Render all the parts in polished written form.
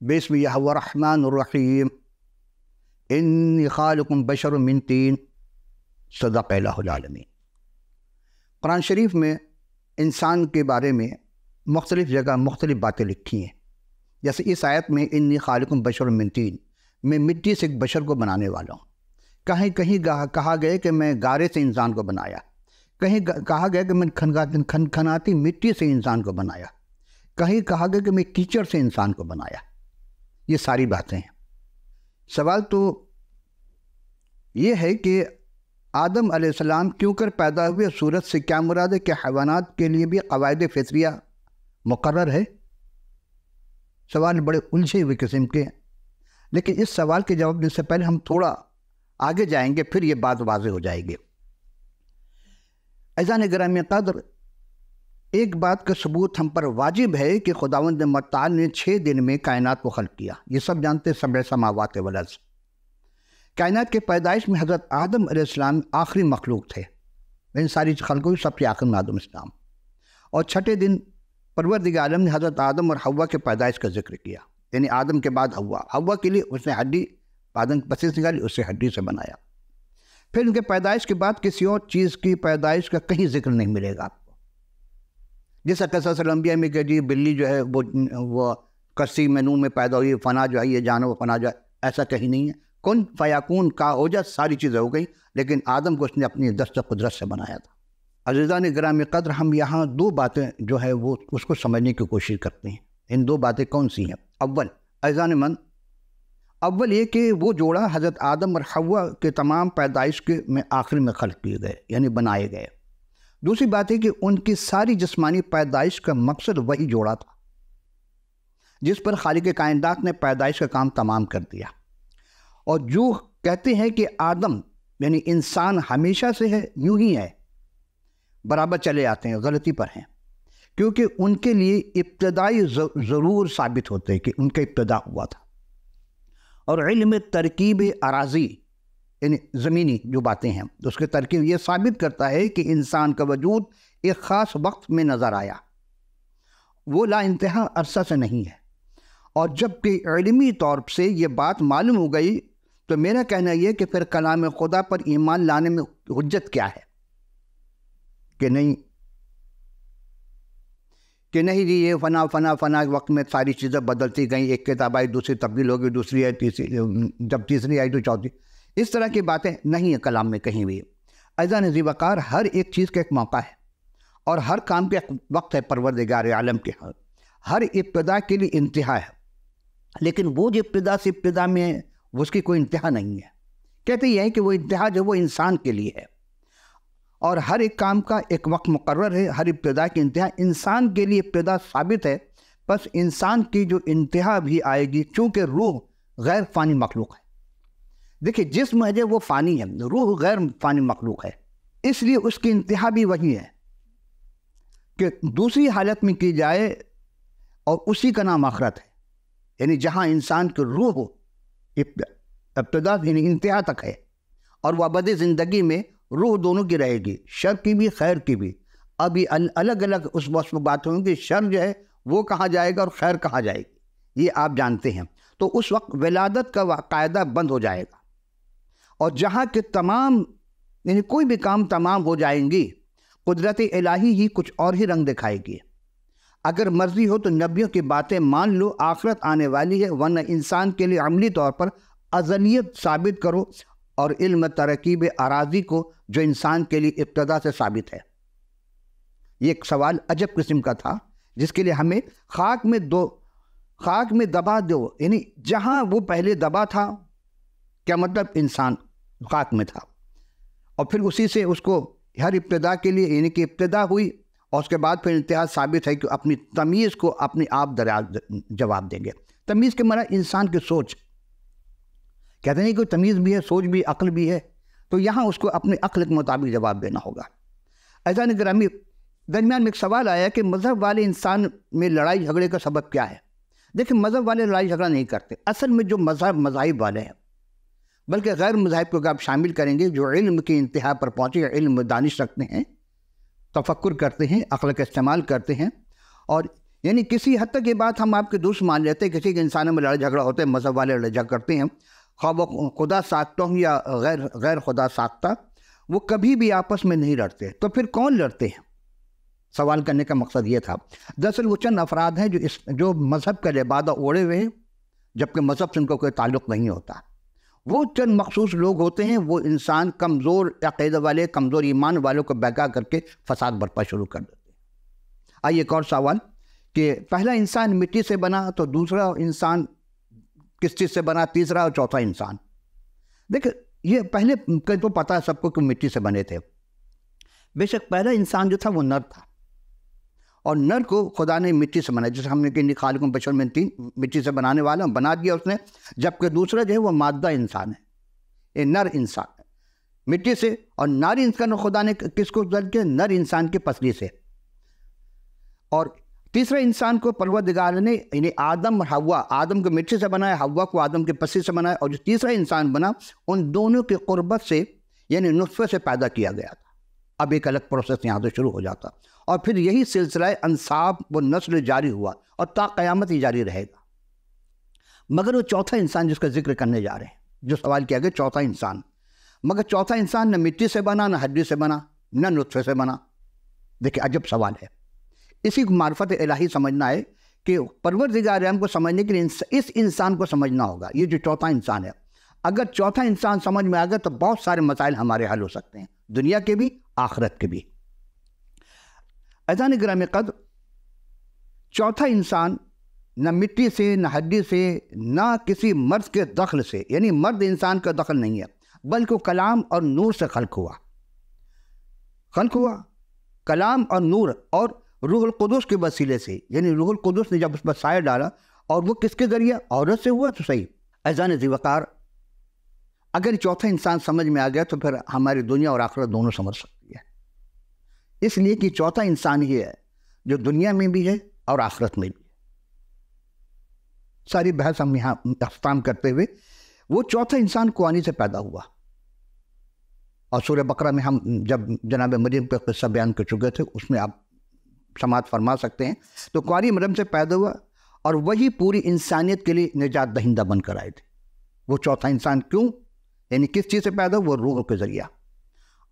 بسم اللہ الرحمن الرحیم انی خالق بشر من طین صدق الہ العالمین۔ قرآن شریف میں انسان کے بارے میں مختلف جگہ مختلف باتیں لکھی ہیں، جیسے اس آیت میں انی خالق بشر من طین، میں مٹی سے ایک بشر کو بنانے والا ہوں۔ کہیں کہا گیا کہ میں گارے سے انسان کو بنایا، کہیں کہا گیا کہ میں کھنکھناتی مٹی سے انسان کو بنایا، کہیں کہا گیا کہ میں کیچڑ سے انسان کو بنایا۔ یہ ساری باتیں ہیں۔ سوال تو یہ ہے کہ آدم علیہ السلام کیوں کر پیدا ہوئے؟ صورت سے کیا مراد ہے کہ حیوانات کے لیے بھی قواعد فطریہ مقرر ہے؟ سوال بڑے الجھے ہوئے قسم کے ہیں، لیکن اس سوال کے جواب دینے سے پہلے ہم تھوڑا آگے جائیں گے، پھر یہ بات واضح ہو جائے گی۔ عزیزان گرامی قدر، ایک بات کا ثبوت ہم پر واجب ہے کہ خداوند متعال نے 6 دن میں کائنات کو خلق کیا۔ یہ سب جانتے ہیں، 7 سماوات والارض۔ کائنات کے پیدائش میں حضرت آدم علیہ السلام آخری مخلوق تھے، ان ساری خلقوں کی سب سے آخر میں آدم السلام، اور 6 دن پروردگار عالم نے حضرت آدم اور حوا کے پیدائش کا ذکر کیا، یعنی آدم کے بعد حوا کے لیے اس نے ہڈی آدم کی پسیس نکالی، اسے ہڈی سے بنایا۔ پھر ان کے پیدائش کے بعد کسی اور چیز کی پیدائش کا کہیں ذکر نہیں ملے گا آپ کو، جیسا قصص الانبیاء میں کہ جی بلی جو ہے وہ کسی میں نوح میں پیدا ہوئی، فنا جو ہے یہ جانور فنا جو ہے، ایسا کہیں نہیں ہے۔ کن فیکون کا ہو جا، ساری چیزیں ہو گئی، لیکن آدم کو اس نے اپنی دست قدرت سے بنایا تھا۔ عزیزان گرامی قدر، ہم یہاں 2 باتیں جو ہے وہ اس کو سمجھنے کی کوشش کرتے ہیں۔ ان 2 باتیں کون سی ہیں؟ عزیزان من، اول یہ کہ وہ جوڑا حضرت آدم اور حوا کے تمام پیدائش کے میں آخر میں خلق کیے گئے، یعنی بنائے گئے۔ دوسری بات ہے کہ ان کی ساری جسمانی پیدائش کا مقصد وہی جوڑا تھا جس پر خالق کائنات نے پیدائش کا کام تمام کر دیا۔ اور جو کہتے ہیں کہ آدم یعنی انسان ہمیشہ سے ہے، یوں ہی ہے، برابر چلے آتے ہیں، غلطی پر ہیں، کیونکہ ان کے لیے ابتدائی ضرور ثابت ہوتے ہیں کہ ان کا ابتدا ہوا تھا۔ اور علم ترکیب اراضی یعنی زمینی جو باتیں ہیں، اس کے ترکیب یہ ثابت کرتا ہے کہ انسان کا وجود ایک خاص وقت میں نظر آیا، وہ لا انتہا عرصہ سے نہیں ہے۔ اور جب کہ علمی طور سے یہ بات معلوم ہو گئی تو میرا کہنا یہ کہ پھر کلام خدا پر ایمان لانے میں حجت کیا ہے کہ نہیں جی یہ فنا وقت میں ساری چیزیں بدلتی گئیں، ایک کتاب آئی دوسری تبدیل ہو گئی، دوسری آئی تیسری، جب تیسری آئی تو چوتھی، اس طرح کی باتیں نہیں ہیں کلام میں کہیں بھی۔ عزیزان ذی وقار، ہر ایک چیز کا ایک موقع ہے اور ہر کام کا ایک وقت ہے پروردگار عالم کے۔ ہر ابتدا کے لیے انتہا ہے، لیکن وہ جو ابتدا سے ابتدا میں ہے اس کی کوئی انتہا نہیں ہے۔ کہتے یہ ہے کہ وہ انتہا جو وہ انسان کے لیے ہے، اور ہر ایک کام کا ایک وقت مقرر ہے، ہر ابتدا کی انتہا انسان کے لیے ابتدا ثابت ہے، بس انسان کی جو انتہا بھی آئے گی، چونکہ روح غیر فانی مخلوق ہے۔ دیکھیں جسم ہے وہ فانی ہے، روح غیر فانی مخلوق ہے، اس لیے اس کی انتہا بھی وہی ہے کہ دوسری حالت میں کی جائے، اور اسی کا نام آخرت ہے، یعنی جہاں انسان کی روح ابتدا یعنی انتہا تک ہے، اور وہ ابدی زندگی میں روح دونوں کی رہے گی، شر کی بھی خیر کی بھی۔ اب یہ الگ الگ اس وقت میں بات ہوگی کہ شر جو ہے وہ کہاں جائے گا اور خیر کہاں جائے گی، یہ آپ جانتے ہیں۔ تو اس وقت ولادت کا قاعدہ بند ہو جائے گا، اور جہاں کے تمام یعنی کوئی بھی کام تمام ہو جائیں گی، قدرت الہی ہی کچھ اور ہی رنگ دکھائے گی۔ اگر مرضی ہو تو نبیوں کی باتیں مان لو، آخرت آنے والی ہے، ورنہ انسان کے لیے عملی طور پر ازلیت ثابت کرو، اور علم ترکیب اراضی کو جو انسان کے لیے ابتدا سے ثابت ہے۔ یہ ایک سوال عجب قسم کا تھا جس کے لیے ہمیں خاک میں دبا دو، یعنی جہاں وہ پہلے دبا تھا، کیا مطلب انسان خاک میں تھا، اور پھر اسی سے اس کو ہر ابتدا کے لیے یعنی کہ ابتدا ہوئی، اور اس کے بعد پھر انتہا ثابت ہے کہ اپنی تمیز کو اپنے آپ جواب دیں گے۔ تمیز کے معنی انسان کی سوچ، کہتے ہیں کہ تمیز بھی ہے، سوچ بھی، عقل بھی ہے، تو یہاں اس کو اپنے عقل کے مطابق جواب دینا ہوگا۔ عزیزان گرامی، درمیان میں ایک سوال آیا کہ مذہب والے انسان میں لڑائی جھگڑے کا سبب کیا ہے؟ دیکھیں مذہب والے لڑائی جھگڑا نہیں کرتے، اصل میں جو مذاہب والے ہیں، بلکہ غیر مذاہب کو آپ شامل کریں گے جو علم کی انتہا پر پہنچے، علم دانش رکھتے ہیں، تفکر کرتے ہیں، عقل کا استعمال کرتے ہیں، اور یعنی کسی حد تک یہ بات ہم آپ کے درست مان لیتے ہیں، کسی کے انسانوں میں لڑائی جھگڑا ہوتا ہے، مذہب والے لڑائی جھگڑا کرتے ہیں، خواہ وہ خدا ساختہ ہوں یا غیر خدا ساختہ، وہ کبھی بھی آپس میں نہیں لڑتے، تو پھر کون لڑتے ہیں؟ سوال کرنے کا مقصد یہ تھا۔ دراصل وہ چند افراد ہیں جو مذہب کا لبادہ اوڑھے ہوئے ہیں، جبکہ مذہب سے ان کو کوئی تعلق نہیں ہوتا۔ وہ چند مخصوص لوگ ہوتے ہیں، وہ انسان کمزور عقیدہ والے، کمزور ایمان والوں کو بہکا کر کے فساد برپا شروع کر دیتے ہیں۔ آئیے ایک اور سوال کہ پہلا انسان مٹی سے بنا تو دوسرا انسان کس چیز سے بنا، تیسرا اور چوتھا انسان؟ دیکھیں یہ پہلے تو پتہ ہے سب کو کہ مٹی سے بنے تھے۔ بے شک پہلا انسان جو تھا وہ نر تھا، اور نر کو خدا نے مٹی سے بنایا، جیسے ہم نے کہ خالق بشر من طین، مٹی سے بنانے والا بنا دیا اس نے، جبکہ دوسرا جو ہے وہ مادہ انسان ہے، یہ نر انسان ہے مٹی سے، اور ناری انسان خدا نے کس کو درج کیا؟ نر انسان کے پسلی سے۔ اور تیسرا انسان کو پروردگار نے یعنی آدم اور حوا، آدم کو مٹی سے بنایا، حوا کو آدم کے پسلی سے بنایا، اور جو تیسرا انسان بنا ان دونوں کی قربت سے یعنی نطفے سے پیدا کیا گیا تھا۔ اب ایک الگ پروسیس یہاں سے شروع ہو جاتا، اور پھر یہی سلسلہ انساب و نسل جاری ہوا اور تا قیامت ہی جاری رہے گا۔ مگر وہ چوتھا انسان جس کا ذکر کرنے جا رہے ہیں، جو سوال کیا گیا چوتھا انسان، مگر چوتھا انسان نہ مٹی سے بنا، نہ ہڈی سے بنا، نہ نطفے سے بنا۔ دیکھیں عجب سوال ہے۔ اسی کو معرفت الہی سمجھنا ہے کہ پروردگار ہم کو سمجھنے کے لیے اس انسان کو سمجھنا ہوگا، یہ جو چوتھا انسان ہے۔ اگر چوتھا انسان سمجھ میں آ گیا تو بہت سارے مسائل ہمارے حل ہو سکتے ہیں، دنیا کے بھی آخرت کے بھی۔ عزیزان گرامی قدر، چوتھا انسان نہ مٹی سے، نہ ہڈی سے، نہ کسی مرد کے دخل سے، یعنی مرد انسان کا دخل نہیں ہے، بلکہ کلام اور نور سے خلق ہوا کلام اور نور اور روح القدس کے وسیلے سے، یعنی روح القدس نے جب اس پر سایہ ڈالا، اور وہ کس کے ذریعہ؟ عورت سے ہوا تو صحیح۔ عزیزان ذی وقار، اگر چوتھا انسان سمجھ میں آ گیا تو پھر ہماری دنیا اور آخرت دونوں سمجھ سکتی ہے، اس لیے کہ چوتھا انسان ہی ہے جو دنیا میں بھی ہے اور آخرت میں بھی ہے۔ ساری بحث ہم یہاں اختتام کرتے ہوئے، وہ چوتھا انسان کوانی سے پیدا ہوا، اور سورہ بقرہ میں ہم جب جناب مریم پہ قصہ بیان کر چکے تھے، اس میں آپ سماعت فرما سکتے ہیں۔ تو کواری مریم سے پیدا ہوا، اور وہی پوری انسانیت کے لیے نجات دہندہ بن کر آئے تھے۔ وہ چوتھا انسان کیوں، یعنی کس چیز سے پیدا ہوا؟ وہ روح کے ذریعہ،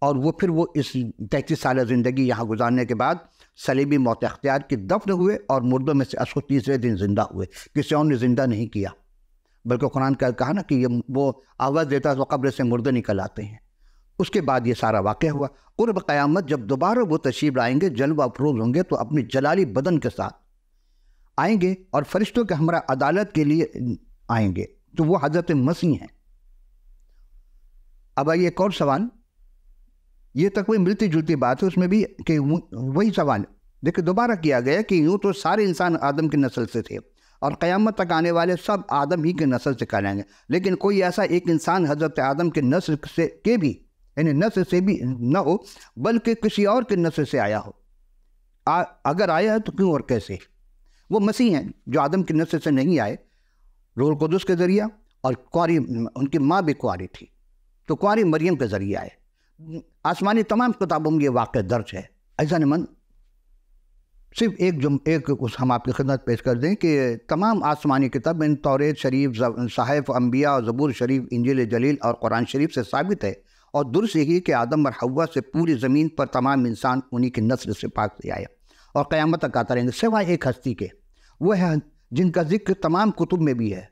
اور وہ پھر وہ اس 33 سالہ زندگی یہاں گزارنے کے بعد صلیبی موت اختیار کی دفن ہوئے، اور مردوں میں سے 38ویں دن زندہ ہوئے۔ کسی اور نے زندہ نہیں کیا، بلکہ قرآن کا کہا نا کہ وہ آواز دیتا تو قبر سے مردے نکل آتے ہیں۔ اس کے بعد یہ سارا واقعہ ہوا۔ قرب قیامت جب دوبارہ وہ تشریف لائیں گے، جلوہ افروز ہوں گے، تو اپنی جلالی بدن کے ساتھ آئیں گے، اور فرشتوں کے ہمراہ عدالت کے لیے آئیں گے، تو وہ حضرت مسیح ہیں۔ اب آئیے ایک اور سوال، یہ تقریباً ملتی جلتی بات ہے اس میں بھی، کہ وہی سوال دیکھیں دوبارہ کیا گیا کہ یوں تو سارے انسان آدم کی نسل سے تھے، اور قیامت تک آنے والے سب آدم ہی کے نسل سے کہلائیں گے، لیکن کوئی ایسا ایک انسان حضرت آدم کے نسل سے کے بھی، یعنی نسل سے بھی نہ ہو، بلکہ کسی اور کے نسل سے آیا ہو۔ اگر آیا ہے تو کیوں اور کیسے؟ وہ مسیح ہیں جو آدم کی نسل سے نہیں آئے، روح القدس کے ذریعہ، اور کواری، ان کی ماں بھی کواری تھی، تو کواری مریم کے ذریعہ آئے۔ آسمانی تمام کتابوں میں یہ واقعہ درج ہے۔ عزیزان من، صرف ایک ہم آپ کی خدمت پیش کر دیں کہ تمام آسمانی کتاب، توریت شریف، صحائف انبیاء اور زبور شریف، انجیل جلیل اور قرآن شریف سے ثابت ہے، اور درست یہی کہ آدم اور حوا سے پوری زمین پر تمام انسان انہی کی نسل سے پاک سے آئے، اور قیامت تک آتا رہیں گے، سوائے ایک ہستی کے، وہ ہے جن کا ذکر تمام کتب میں بھی ہے،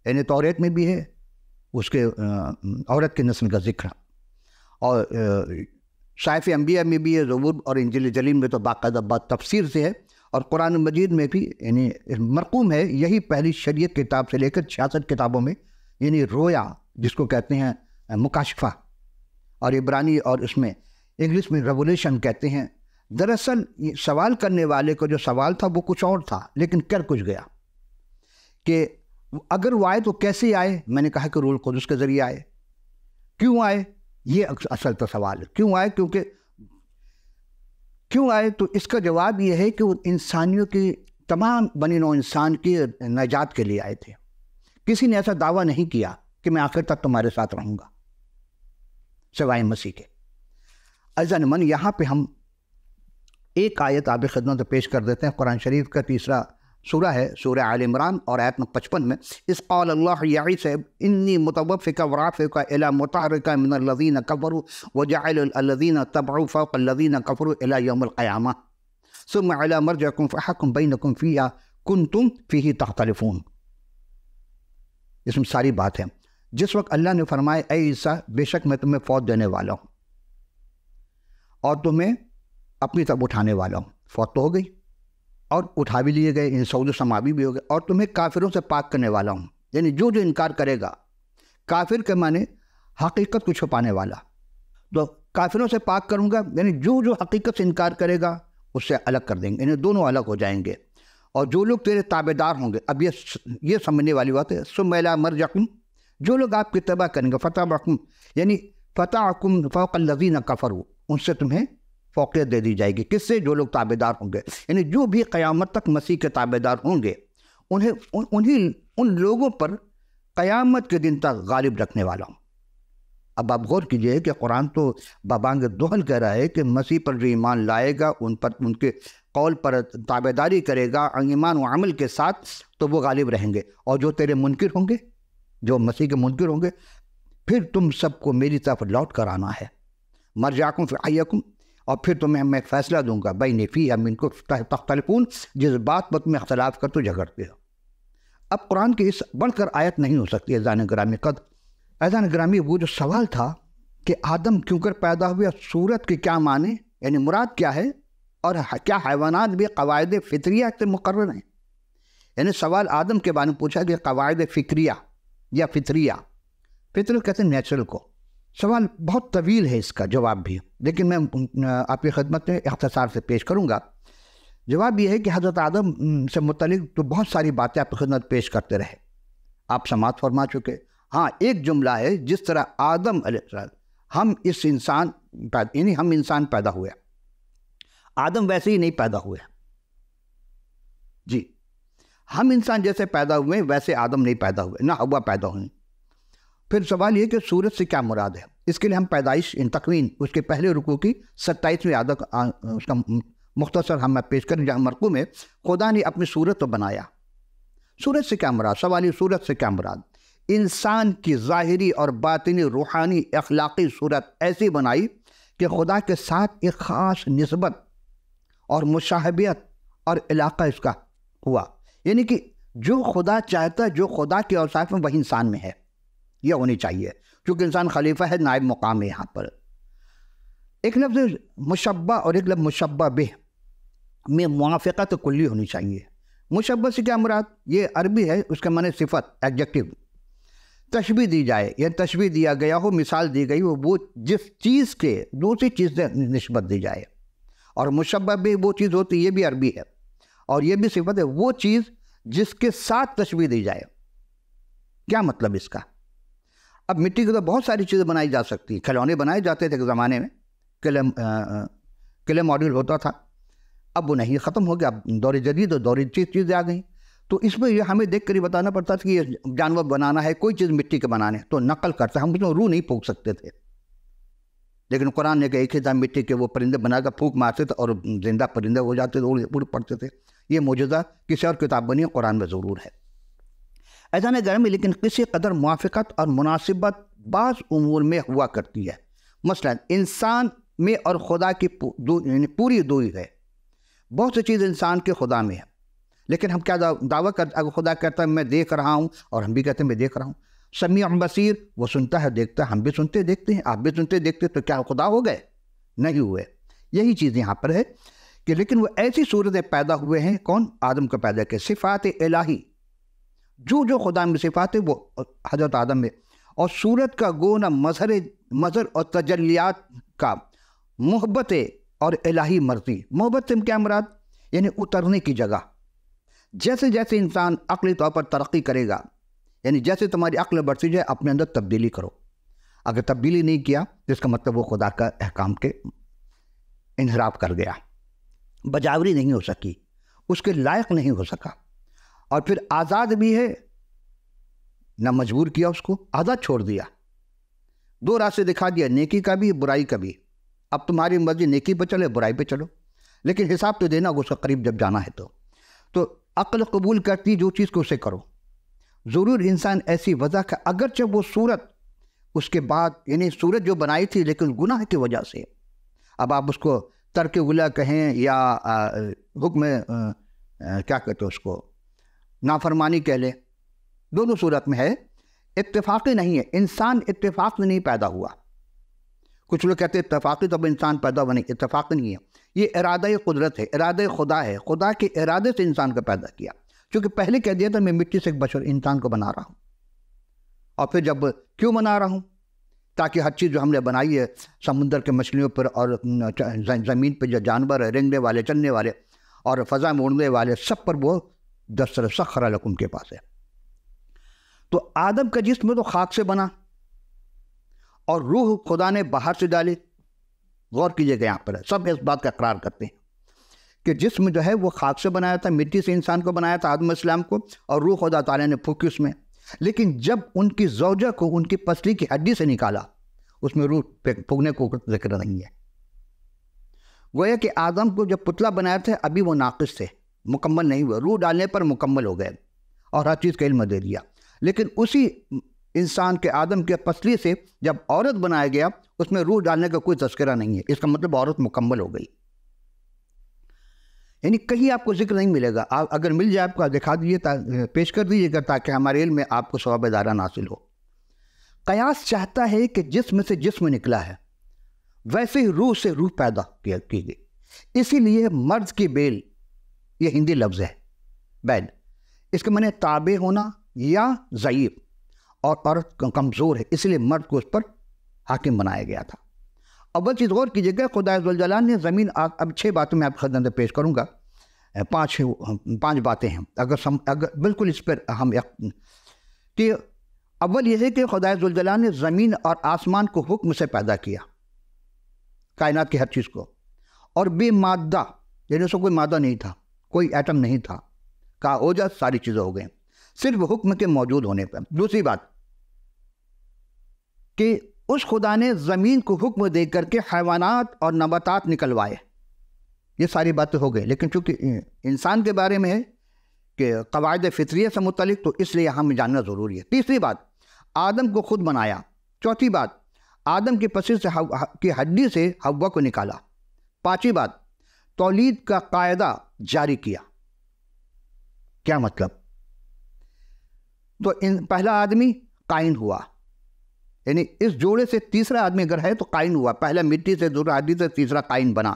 یعنی توریت میں بھی ہے، اس کے عورت کی نسل کا ذکر، اور صحائف انبیاء میں بھی ہے، زبور اور انجیل جلیل میں تو باقاعدہ بات تفسیر سے ہے، اور قرآن مجید میں بھی یعنی مرقوم ہے۔ یہی پہلی شریعت کتاب سے لے کر 66 کتابوں میں، یعنی رویا جس کو کہتے ہیں مکاشفہ، اور عبرانی اور اس میں انگلش میں ریولیشن کہتے ہیں۔ دراصل سوال کرنے والے کو جو سوال تھا وہ کچھ اور تھا، لیکن کر کچھ گیا کہ اگر وہ آئے تو کیسے آئے؟ میں نے کہا کہ روح القدس کے ذریعے آئے۔ کیوں آئے؟ یہ اصل تو سوال ہے، کیوں آئے؟ کیوں آئے تو اس کا جواب یہ ہے کہ وہ انسانیوں کی، تمام بنی نوع انسان کی نجات کے لیے آئے تھے۔ کسی نے ایسا دعویٰ نہیں کیا کہ میں آخر تک تمہارے ساتھ رہوں گا سوائے مسیح کے۔ عزیزان من، یہاں پہ ہم ایک آیت آپ خدمت پیش کر دیتے ہیں، قرآن شریف کا تیسرا سورہ ہے، سورہ آل عمران، اور آیت نمبر 55 میں اس قال اللہ یا عیسی انی متوفک ورافک الی مطہرک من الذین کفروا وجعل الذین تبعوا فوق الذین کفروا الی یوم القیامہ ثم الی مرجعکم فاحکم بینکم فیہا کنتم فیہ تختلفون۔ اس میں ساری بات ہے۔ جس وقت اللہ نے فرمایا اے عیسیٰ بے شک میں تمہیں فوت دینے والا ہوں اور تمہیں اپنی طرف اٹھانے والا ہوں، فوت تو ہو گئی اور اٹھا بھی لیے گئے، سعود و سماوی بھی ہو گئے، اور تمہیں کافروں سے پاک کرنے والا ہوں، یعنی جو انکار کرے گا، کافر کے معنی حقیقت کو چھپانے والا، تو کافروں سے پاک کروں گا یعنی جو حقیقت سے انکار کرے گا اس سے الگ کر دیں گے، یعنی دونوں الگ ہو جائیں گے، اور جو لوگ تیرے تابع دار ہوں گے۔ اب یہ سمجھنے والی بات ہے، ثم الی مرجعکم، جو لوگ آپ کی اتباع کریں گے، فتحکم یعنی فتحکم فوق الذین کفروا، ان سے تمہیں فوقیت دے دی جائے گی، کس سے؟ جو لوگ تابع دار ہوں گے، یعنی جو بھی قیامت تک مسیح کے تابع دار ہوں گے ان لوگوں پر قیامت کے دن تک غالب رکھنے والا ہوں۔ اب آپ غور کیجئے کہ قرآن تو ببانگ دہل کہہ رہا ہے کہ مسیح پر جو ایمان لائے گا، ان کے قول پر تابع داری کرے گا ایمان و عمل کے ساتھ، تو وہ غالب رہیں گے، اور جو تیرے منکر ہوں گے، جو مسیح کے منکر ہوں گے، پھر تم سب کو میری طرف لوٹ کر آنا ہے، مرجعکم فاحکم، اور پھر تمہیں میں فیصلہ دوں گا بین فیہا منکم تختلفون، جس بات پر تمہیں اختلاف کر تو جھگڑتے ہو۔ اب قرآن کی اس بڑھ کر آیت نہیں ہو سکتی اذان گرامی قدر۔ اذان گرامی وہ جو سوال تھا کہ آدم کیوں کر پیدا ہوئے، صورت کے کیا معنی، یعنی مراد کیا ہے، اور کیا حیوانات بھی قواعد فطریہ سے مقرر ہیں، یعنی سوال آدم کے بارے میں پوچھا کہ قواعد فکریہ یا فطریہ، فطر کہتے ہیں نیچرل کو۔ سوال بہت طویل ہے اس کا جواب بھی، لیکن میں آپ کی خدمت میں اختصار سے پیش کروں گا۔ جواب یہ ہے کہ حضرت آدم سے متعلق تو بہت ساری باتیں آپ کی خدمت پیش کرتے رہے، آپ سماعت فرما چکے۔ ہاں، ایک جملہ ہے، جس طرح آدم علیہ السلام ہم انسان پیدا ہوئے، آدم ویسے ہی نہیں پیدا ہوئے، جی، ہم انسان جیسے پیدا ہوئے ویسے آدم نہیں پیدا ہوئے، نہ حوا پیدا ہوئیں۔ پھر سوال یہ کہ صورت سے کیا مراد ہے، اس کے لیے ہم پیدائش تکوین اس کے پہلے رکوع کی 27ویں عادت اس کا مختصر ہم پیش کریں، جہاں مرکوع میں خدا نے اپنی صورت تو بنایا۔ صورت سے کیا مراد؟ سوال یہ صورت سے کیا مراد؟ انسان کی ظاہری اور باطنی روحانی اخلاقی صورت ایسی بنائی کہ خدا کے ساتھ ایک خاص نسبت اور مشابہت اور علاقہ اس کا ہوا، یعنی کہ جو خدا چاہتا، جو خدا کے اوصاف میں وہی انسان میں ہے، یہ ہونی چاہیے، کیونکہ انسان خلیفہ ہے، نائب مقام ہے یہاں پر۔ ایک لفظ مشبہ اور ایک لفظ مشبہ بہ میں موافقت کلی ہونی چاہیے۔ مشبہ سے کیا مراد؟ یہ عربی ہے، اس کا معنی صفت، ایڈجیکٹو، تشبیہ دی جائے یا تشبیہ دیا گیا ہو، مثال دی گئی ہو، وہ جس چیز کے دوسری چیز سے نسبت دی جائے، اور مشبہ بہ وہ چیز ہوتی ہے، یہ بھی عربی ہے، اور یہ بھی صفت ہے، وہ چیز جس کے ساتھ تشبیہ دی جائے۔ کیا مطلب اس کا؟ اب مٹی کی تو بہت ساری چیزیں بنائی جا سکتی ہیں، کھلونے بنائے جاتے تھے ایک زمانے میں، کلے ماڈل ہوتا تھا، اب وہ نہیں، ختم ہو گیا، اب دور جدید اور دور چیزیں آ گئیں، تو اس میں یہ ہمیں دیکھ کر ہی بتانا پڑتا تھا کہ یہ جانور بنانا ہے، کوئی چیز مٹی کے بنانے تو نقل کرتا، ہم اس میں روح نہیں پھونک سکتے تھے، لیکن قرآن نے کہ ایک ہی دم مٹی کے وہ پرندے بنا کر پھونک مارتے تھے اور زندہ پرندے ہو جاتے تھے، اڑ پڑتے تھے۔ یہ معجزہ کسی اور کتاب بنی ہے، قرآن میں ضرور ہے۔ اذان گرامی لیکن کسی قدر موافقت اور مناسبت بعض امور میں ہوا کرتی ہے، مثلا انسان میں اور خدا کی پوری دوئی ہے، بہت سی چیز انسان کے خدا میں ہے، لیکن ہم کیا دعویٰ کرتے، اگر خدا کہتا ہے میں دیکھ رہا ہوں، اور ہم بھی کہتے ہیں میں دیکھ رہا ہوں، سمیع بصیر، وہ سنتا ہے دیکھتا ہے، ہم بھی سنتے دیکھتے ہیں، آپ بھی سنتے دیکھتے، تو کیا خدا ہو گئے؟ نہیں ہوئے۔ یہی چیز یہاں پر ہے کہ لیکن وہ ایسی صورتیں پیدا ہوئے ہیں، کون؟ آدم کو پیدا کیا، صفات الہی، جو خدا میں صفات ہے وہ حضرت آدم میں، اور صورت کا گونا مظہر اور تجلیات کا محبت اور الہی مرضی۔ محبت سے کیا مراد؟ یعنی اترنے کی جگہ، جیسے جیسے انسان عقلی طور پر ترقی کرے گا، یعنی جیسے تمہاری عقل بڑھتی جائے، اپنے اندر تبدیلی کرو، اگر تبدیلی نہیں کیا تو اس کا مطلب وہ خدا کا احکام کے انحراف کر گیا، بجاوری نہیں ہو سکی، اس کے لائق نہیں ہو سکا، اور پھر آزاد بھی ہے، نہ مجبور کیا اس کو، آزاد چھوڑ دیا، دو راستے دکھا دیا، نیکی کا بھی برائی کا بھی، اب تمہاری مرضی نیکی پہ چلے برائی پہ چلو، لیکن حساب تو دینا اس کے قریب جب جانا ہے تو عقل قبول کرتی جو چیز کو اسے کرو. ضرور انسان ایسی وجہ کا اگرچہ وہ صورت اس کے بعد یعنی صورت جو بنائی تھی لیکن گناہ کی وجہ سے، اب آپ اس کو ترک ولا کہیں یا حکم کیا کہتے ہیں اس کو نافرمانی کہہ لیں، دونوں صورت میں ہے، اتفاقی نہیں ہے. انسان اتفاق میں نہیں پیدا ہوا. کچھ لوگ کہتے ہیں اتفاقی تو اب انسان پیدا ہوا نہیں، اتفاقی نہیں ہے. یہ ارادہ قدرت ہے، ارادہ خدا ہے. خدا کے ارادے سے انسان کو پیدا کیا. چونکہ پہلے کہہ دیا تھا میں مٹی سے ایک بشر انسان کو بنا رہا ہوں. اور پھر جب کیوں بنا رہا ہوں؟ تاکہ ہر چیز جو ہم نے بنائی ہے سمندر کے مچھلیوں پر اور زمین پہ جو جانور ہے، رنگنے والے چلنے والے اور فضا میں اڑنے والے، سب پر وہ دستر سخر لکم کے پاس ہے. تو آدم کا جسم تو خاک سے بنا اور روح خدا نے باہر سے ڈالی. غور کیجئے گا یہاں پر سب اس بات کا اقرار کرتے ہیں کہ جسم جو ہے وہ خاک سے بنایا تھا، مٹی سے انسان کو بنایا تھا آدم علیہ السلام کو، اور روح خدا تعالیٰ نے پھونکی اس میں. لیکن جب ان کی زوجہ کو ان کی پسلی کی ہڈی سے نکالا، اس میں روح پھونکنے کو ذکر نہیں ہے. گویا کہ آدم کو جب پتلا بنایا تھا ابھی وہ ناقص تھے، مکمل نہیں ہوئے. روح ڈالنے پر مکمل ہو گئے اور ہر چیز کا علم دے دیا. لیکن اسی انسان کے آدم کے پسلی سے جب عورت بنایا گیا اس میں روح ڈالنے کا کوئی تذکرہ نہیں ہے. اس کا مطلب عورت مکمل ہو گئی. یعنی کہیں آپ کو ذکر نہیں ملے گا. آپ اگر مل جائے آپ کو دکھا دیجیے، پیش کر دیجیے گا تاکہ ہمارے علم میں آپ کو ثواب داران حاصل ہو. قیاس چاہتا ہے کہ جسم سے جسم نکلا ہے ویسے ہی روح سے روح پیدا کی گئی. اسی لیے مرد کی بیل، یہ ہندی لفظ ہے بیل، اس کے معنی تابع ہونا یا ضعیف، اور عورت کمزور ہے، اس لیے مرد کو اس پر حاکم بنایا گیا تھا. اول چیز غور کیجیے گا خدا ذوالجلال نے زمین، اب 6 باتیں میں آپ کی خدمت پیش کروں گا. 5 باتیں ہیں اگر بالکل اس پر ہم کہ اول یہ ہے کہ خدا ذوالجلال نے زمین اور آسمان کو حکم سے پیدا کیا، کائنات کی ہر چیز کو، اور بے مادہ، یعنی اس کو کوئی مادہ نہیں تھا، کوئی ایٹم نہیں تھا، کہا ہو جا، ساری چیزیں ہو گئیں صرف حکم کے موجود ہونے پر. دوسری بات کہ اس خدا نے زمین کو حکم دے کر کے حیوانات اور نباتات نکلوائے. یہ ساری باتیں ہو گئی، لیکن چونکہ انسان کے بارے میں ہے کہ قواعد فطریہ سے متعلق، تو اس لیے ہم جاننا ضروری ہے. تیسری بات آدم کو خود بنایا. چوتھی بات آدم کی پسلی سے کی ہڈی سے حوا کو نکالا. پانچویں بات تولید کا قاعدہ جاری کیا. کیا مطلب؟ تو پہلا آدمی قائن ہوا، یعنی اس جوڑے سے تیسرا آدمی اگر ہے تو قائن ہوا. پہلا مٹی سے، دوسرا ہڈی سے، تیسرا قائن بنا.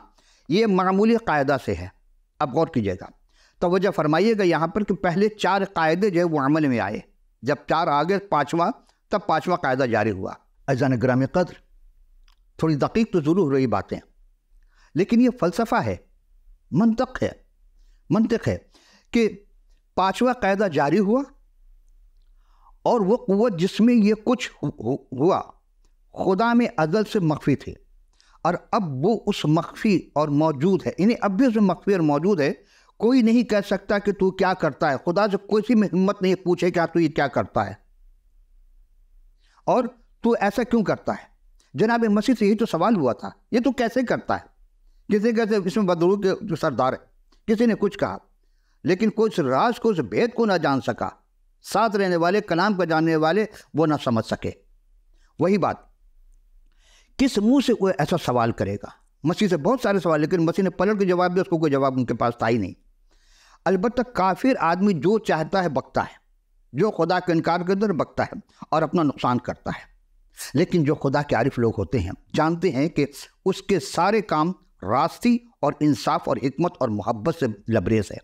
یہ معمولی قاعدہ سے ہے. اب غور کیجیے گا، توجہ فرمائیے گا یہاں پر کہ پہلے 4 قاعدے جو ہے وہ عمل میں آئے. جب 4 آگے پانچواں، تب 5واں قاعدہ جاری ہوا. عزیزان گرامی قدر، تھوڑی دقیق تو ضرور رہی باتیں، لیکن یہ فلسفہ ہے، منطق ہے کہ 5واں قاعدہ جاری ہوا، اور وہ قوت جس میں یہ کچھ ہوا خدا میں ازل سے مخفی تھے، اور اب وہ اس مخفی اور موجود ہے. یعنی اب بھی اس میں مخفی اور موجود ہے. کوئی نہیں کہہ سکتا کہ تو کیا کرتا ہے. خدا سے کوئی سی میں ہمت نہیں پوچھے کہ تو یہ کیا کرتا ہے اور تو ایسا کیوں کرتا ہے. جناب مسیح سے یہی تو سوال ہوا تھا، یہ تو کیسے کرتا ہے. کسی کہتے اس میں بدرود کے جو سردار ہے، کسی نے کچھ کہا، لیکن کوئی اس راز کو، اس بھید کو نہ جان سکا. ساتھ رہنے والے، کلام کو جاننے والے وہ نہ سمجھ سکے. وہی بات، کس منہ سے کوئی ایسا سوال کرے گا. مسیح سے بہت سارے سوال، لیکن مسیح نے پلٹ کے جواب دیا، اس کو کوئی جواب ان کے پاس تھا ہی نہیں. البتہ کافر آدمی جو چاہتا ہے بکتا ہے، جو خدا کا انکار کرتا ہے بکتا ہے اور اپنا نقصان کرتا ہے. لیکن جو خدا کے عارف لوگ ہوتے ہیں جانتے ہیں کہ اس کے سارے کام راستی اور انصاف اور حکمت اور محبت سے لبریز ہے.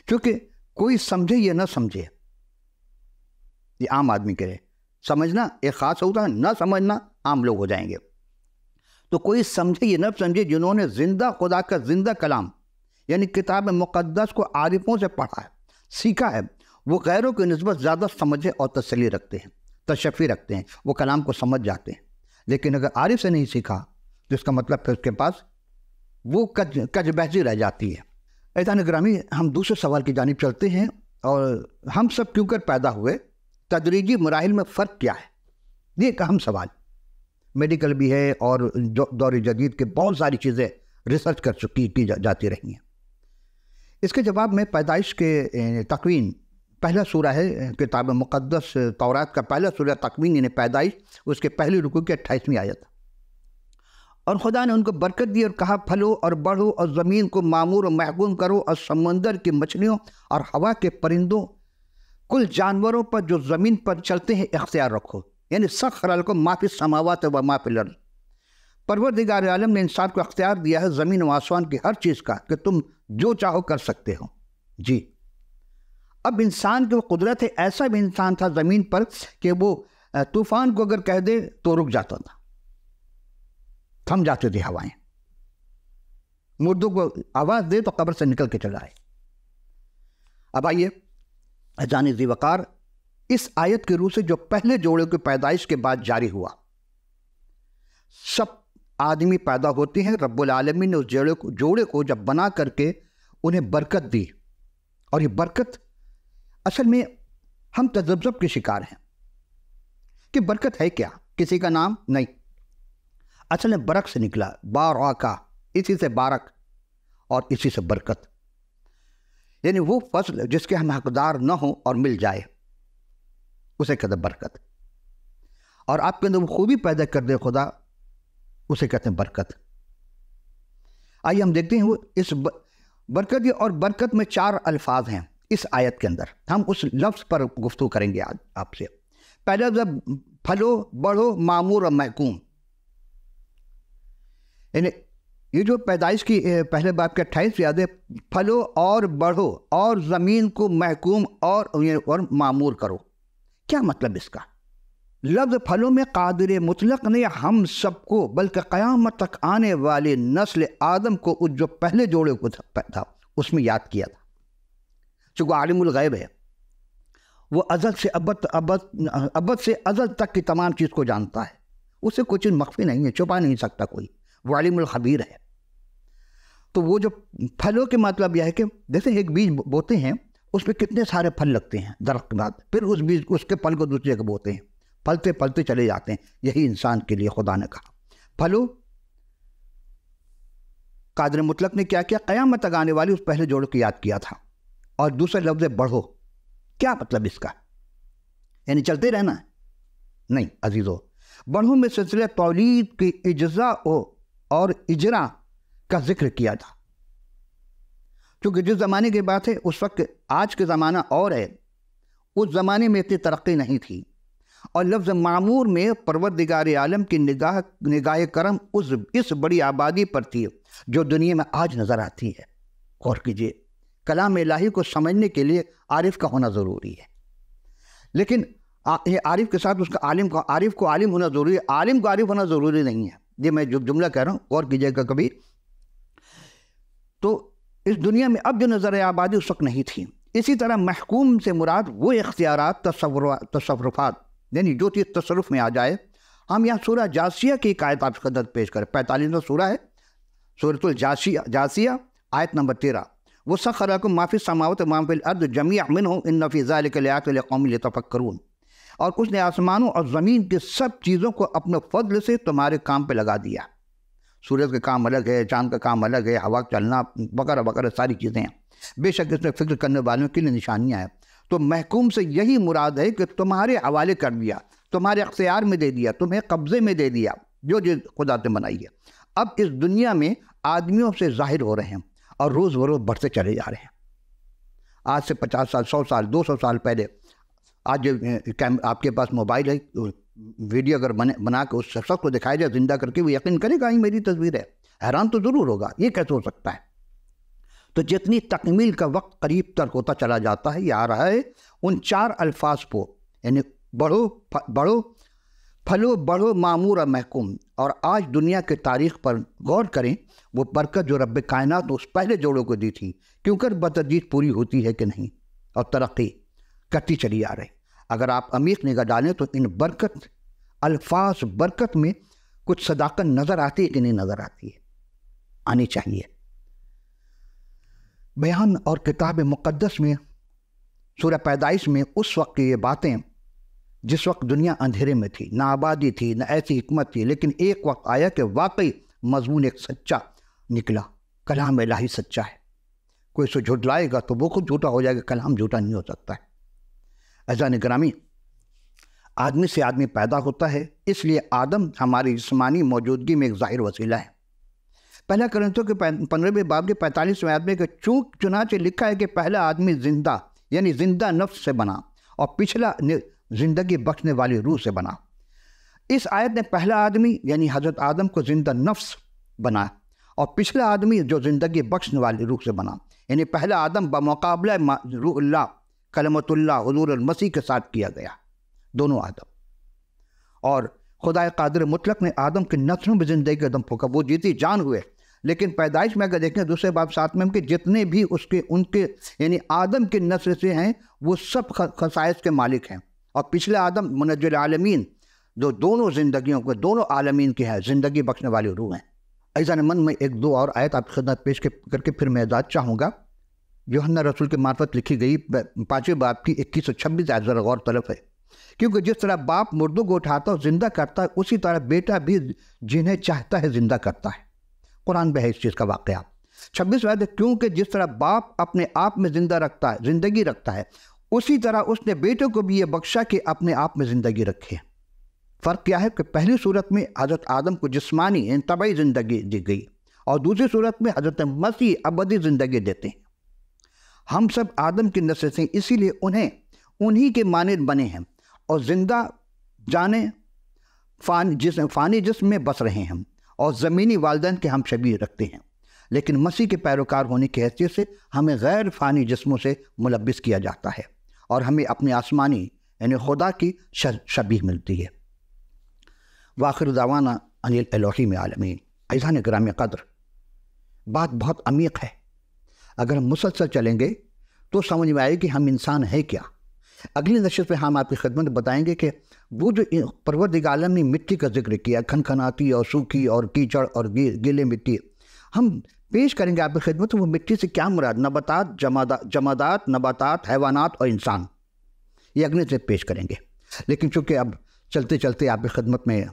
کیونکہ کوئی سمجھے یا نہ سمجھے، یہ عام آدمی کرے. سمجھنا ایک خاص ہوتا ہے، نہ سمجھنا عام لوگ ہو جائیں گے. تو کوئی سمجھے یا نہ سمجھے، جنہوں نے زندہ خدا کا زندہ کلام یعنی کتاب مقدس کو عارفوں سے پڑھا ہے، سیکھا ہے، وہ غیروں کی نسبت زیادہ سمجھے اور تسلی رکھتے ہیں، تشفی رکھتے ہیں، وہ کلام کو سمجھ جاتے ہیں. لیکن اگر عارف سے نہیں سیکھا تو اس کا مطلب پھر اس کے پاس وہ کج بحثی رہ جاتی ہے. عزیزان گرامی، ہم دوسرے سوال کی جانب چلتے ہیں. اور ہم سب کیوں کر پیدا ہوئے، تدریجی مراحل میں فرق کیا ہے. یہ ایک اہم سوال، میڈیکل بھی ہے اور دور جدید کے بہت ساری چیزیں ریسرچ کی جاتی رہی ہیں۔ اس کے جواب میں پیدائش کے تکوین پہلا سورہ ہے کتاب مقدس تورات کا، پہلا سورہ تکوین یعنی پیدائش، اس کے پہلی رکوع کی 28ویں آیت۔ اور خدا نے ان کو برکت دی اور کہا پھلو اور بڑھو اور زمین کو معمور و محکوم کرو اور سمندر کی مچھلیوں اور ہوا کے پرندوں کل جانوروں پر جو زمین پر چلتے ہیں اختیار رکھو، یعنی سخر لکم ما فی السماوات و ما فی الارض۔ پروردگار عالم نے انسان کو اختیار دیا ہے زمین و آسمان کی ہر چیز کا کہ تم جو چاہو کر سکتے ہو۔ جی اب انسان کی وہ قدرت ہے، ایسا بھی انسان تھا زمین پر کہ وہ طوفان کو اگر کہہ دے تو رک جاتا تھا، تھم جاتی تھی ہوائیں، مردوں کو آواز دے تو قبر سے نکل کے چلا آئے۔ اب آئیے اذان ذی وقار اس آیت کے روح سے جو پہلے جوڑے کی پیدائش کے بعد جاری ہوا، سب آدمی پیدا ہوتے ہیں، رب العالمین نے اس جوڑے کو جب بنا کر کے انہیں برکت دی، اور یہ برکت اصل میں ہم تذبذب کے شکار ہیں کہ برکت ہے کیا، کسی کا نام نہیں، اصل میں برک سے نکلا، بارکا، اسی سے بارک اور اسی سے برکت، یعنی وہ فصل جس کے ہم حقدار نہ ہوں اور مل جائے اسے کہتے ہیں برکت، اور آپ کے اندر وہ خوبی پیدا کر دے خدا اسے کہتے ہیں برکت۔ آئیے ہم دیکھتے ہیں وہ اس برکت، اور برکت میں 4 الفاظ ہیں اس آیت کے اندر، ہم اس لفظ پر گفتگو کریں گے آج آپ سے۔ پہلا لفظ پھلو بڑھو معمور و محکوم، یعنی یہ جو پیدائش کی پہلے باب کے 28 یاد ہے، پھلو اور بڑھو اور زمین کو محکوم اور معمور کرو۔ کیا مطلب اس کا؟ لفظ پھلوں میں قادر مطلق نے ہم سب کو بلکہ قیامت تک آنے والی نسل آدم کو جو پہلے جوڑے کو تھا اس میں یاد کیا تھا، چونکہ عالم الغیب ہے، وہ ازل سے ابد سے ازل تک کی تمام چیز کو جانتا ہے، اسے کوئی چیز مخفی نہیں ہے، چھپا نہیں سکتا کوئی، وہ عالم الخبیر ہے۔ تو وہ جو پھلوں کے مطلب یہ ہے کہ جیسے ایک بیج بوتے ہیں اس پہ کتنے سارے پھل لگتے ہیں درخت کے بعد، پھر اس کے پھل کو دوسری جگہ بوتے ہیں، پھلتے پھلتے چلے جاتے ہیں۔ یہی انسان کے لیے خدا نے کہا پھلو، قادر مطلق نے کیا کیا؟ قیامت تک آنے والی اس پہلے جوڑے کو یاد کیا تھا۔ اور دوسرا لفظ بڑھو، کیا مطلب اس کا؟ یعنی چلتے رہنا ہے؟ نہیں عزیزو، بڑھو میں سلسلہ تولید کی اجزاء اور اجرا کا ذکر کیا تھا، کیونکہ جس زمانے کی بات ہے اس وقت، آج کے زمانہ اور ہے، اس زمانے میں اتنی ترقی نہیں تھی، اور لفظ معمور میں پروردگار عالم کی نگاہ کرم اس بڑی آبادی پر تھی جو دنیا میں آج نظر آتی ہے۔ غور کیجئے، کلام الہی کو سمجھنے کے لیے عارف کا ہونا ضروری ہے، لیکن عارف کے ساتھ اس کا عارف کو عالم ہونا ضروری ہے، عالم کو عارف ہونا ضروری نہیں ہے۔ یہ میں جو جملہ کہہ رہا ہوں غور کیجئے گا کبھی، تو اس دنیا میں اب جو نظر آبادی اس وقت نہیں تھی۔ اسی طرح محکوم سے مراد وہ اختیارات، تصرفات، یعنی جو چیز تصرف میں آ جائے۔ ہم یہاں سورہ جاسیہ کی ایک آیت آپ کی خدمت پیش کریں، 45واں سورہ ہے، سورۃ الجاسیہ، آیت نمبر 13، وَسَخَّرَ لَكُم مَّا فِي السَّمَاوَاتِ وَمَا فِي الْأَرْضِ جَمِيعًا مِّنْهُ إِنَّ فِي ذَلِكَ لَآيَاتٍ لِقَوْمٍ يَتَفَكَّرُونَ، اور اس نے آسمانوں اور زمین کے سب چیزوں کو اپنے فضل سے تمہارے کام پہ لگا دیا۔ سورج کا کام الگ ہے، چاند کا کام الگ ہے، ہوا چلنا وغیرہ وغیرہ ساری چیزیں ہیں، بے شک اس میں فکر کرنے والوں کے لیے نشانیاں ہیں۔ تو محکوم سے یہی مراد ہے کہ تمہارے حوالے کر دیا، تمہارے اختیار میں دے دیا، تمہیں قبضے میں دے دیا، جو خدا نے بنائی ہے۔ اب اس دنیا میں آدمیوں سے ظاہر ہو رہے ہیں اور روز بروز بڑھتے چلے جا رہے ہیں۔ آج سے 50 سال، 100 سال، 200 سال پہلے، آج آپ کے پاس موبائل ہے، ویڈیو اگر بنا کے اس شخص کو دکھایا جائے زندہ کر کے، وہ یقین کرے گا یہ میری تصویر ہے، حیران تو ضرور ہوگا، یہ کیسے ہو سکتا ہے؟ تو جتنی تکمیل کا وقت قریب تر ہوتا چلا جاتا ہے، یہ آ رہا ہے ان 4 الفاظ کو، یعنی بڑھو، پھلو، بڑھو، معمور اور محکوم۔ اور آج دنیا کے تاریخ پر غور کریں، وہ برکت جو رب کائنات نے اس پہلے جوڑوں کو دی تھی، کیونکہ بتدریج پوری ہوتی ہے کہ نہیں، اور ترقی کرتی چلی آ رہی۔ اگر آپ عمیق نگاہ ڈالیں تو ان الفاظ برکت میں کچھ صداقت نظر آتی ہے کہ نہیں نظر آتی ہے؟ آنی چاہیے۔ بیان اور کتاب مقدس میں سورہ پیدائش میں اس وقت کی یہ باتیں، جس وقت دنیا اندھیرے میں تھی، نہ آبادی تھی، نہ ایسی حکمت تھی، لیکن ایک وقت آیا کہ واقعی مضمون ایک سچا نکلا کلام الہی سچا ہے. کوئی اسے جھٹلائے گا تو وہ خود جھوٹا ہو جائے گا، کلام جھوٹا نہیں ہو سکتا ہے. عزیزان گرامی، آدمی سے آدمی پیدا ہوتا ہے، اس لیے آدم ہماری جسمانی موجودگی میں ایک ظاہر وسیلہ ہے. پہلا کرنتھیوں کے 15ویں باب کے 45ویں آیت میں کہ چنانچہ لکھا ہے کہ پہلا آدمی زندہ یعنی زندہ نفس سے بنا اور پچھلا زندگی بخشنے والی روح سے بنا. اس آیت نے پہلا آدمی یعنی حضرت آدم کو زندہ نفس بنا اور پچھلا آدمی جو زندگی بخشنے والی روح سے بنا. یعنی پہلا آدم بمقابلہ روح اللہ کلمت اللہ حضور المسیح کے ساتھ کیا گیا، دونوں آدم. اور خدا قادر مطلق نے آدم کے نسلوں میں زندگی کا دم پھونکا، وہ جیتی جان ہوئے. لیکن پیدائش میں اگر دیکھیں دوسرے باب 7 میں کہ جتنے بھی ان کے یعنی آدم کے نسل سے ہیں وہ سب خصائص کے مالک ہیں. اور پچھلے آدم منجی العالمین جو دونوں زندگیوں کو دونوں عالمین کے ہیں، زندگی بخشنے والی روح ہیں. عزیزان من، میں ایک دو اور آیت آپ کی خدمت پیش کر کے پھر میں اعزاز چاہوں گا. یوحنا رسول کے معرفت لکھی گئی 5ویں باب کی 21 اور 26 آیت ذرا غور طلب ہے. کیونکہ جس طرح باپ مردوں کو اٹھاتا اور زندہ کرتا ہے، اسی طرح بیٹا بھی جنہیں چاہتا ہے زندہ کرتا ہے. قرآن میں ہے اس چیز کا واقعہ. 26 آیت ہے کیونکہ جس طرح باپ اپنے آپ میں زندہ رکھتا ہے، زندگی رکھتا ہے، اسی طرح اس نے بیٹوں کو بھی یہ بخشا کہ اپنے آپ میں زندگی رکھے. فرق کیا ہے کہ پہلی صورت میں حضرت آدم کو جسمانی یعنی طبعی زندگی دی گئی اور دوسری صورت میں حضرت مسیح ابدی زندگی دیتے ہیں. ہم سب آدم کی نسل سے، اسی لیے انہی کے مانند بنے ہیں اور زندہ جانے فانی جسم میں بس رہے ہیں اور زمینی والدین کے ہم شبیہ رکھتے ہیں. لیکن مسیح کے پیروکار ہونے کی حیثیت سے ہمیں غیر فانی جسموں سے ملبس کیا جاتا ہے اور ہمیں اپنے آسمانی یعنی خدا کی شبیہ ملتی ہے. وآخر دعوانا ان الحمد العالمین. عزیزان گرامی قدر، بات بہت عمیق ہے. اگر ہم مسلسل چلیں گے تو سمجھ میں آئے کہ ہم انسان ہیں کیا. اگلی نشست میں ہم آپ کی خدمت میں بتائیں گے کہ وہ جو پروردگار عالم نے مٹی کا ذکر کیا، کھنکھناتی اور سوکھی اور کیچڑ اور گیلے مٹی، ہم پیش کریں گے آپ کی خدمت میں وہ مٹی سے کیا مراد، نباتات، جمادات، نباتات، حیوانات اور انسان، یہ اگلے سے پیش کریں گے. لیکن چونکہ اب چلتے چلتے آپ کی خدمت میں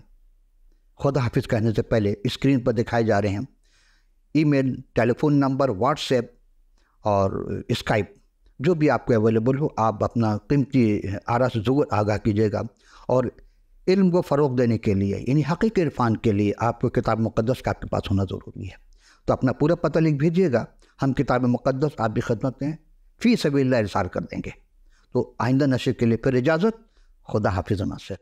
خدا حافظ کہنے سے پہلے اسکرین پر دکھائے جا رہے ہیں ای میل، ٹیلی فون نمبر، واٹس ایپ اور اسکائپ، جو بھی آپ کو اویلیبل ہو، آپ اپنا قیمتی آرا سے ضرور آگاہ کیجیے گا. اور علم کو فروغ دینے کے لیے یعنی حقیقی عرفان کے لیے آپ کو کتاب مقدس کا آپ کے پاس ہونا ضروری ہے. تو اپنا پورا پتہ لکھ بھیجیے گا، ہم کتاب مقدس آپ کی خدمت میں فی سبیل اللہ ارسال کر دیں گے. تو آئندہ نشر کے لیے پھر اجازت. خدا حافظ. ناصر.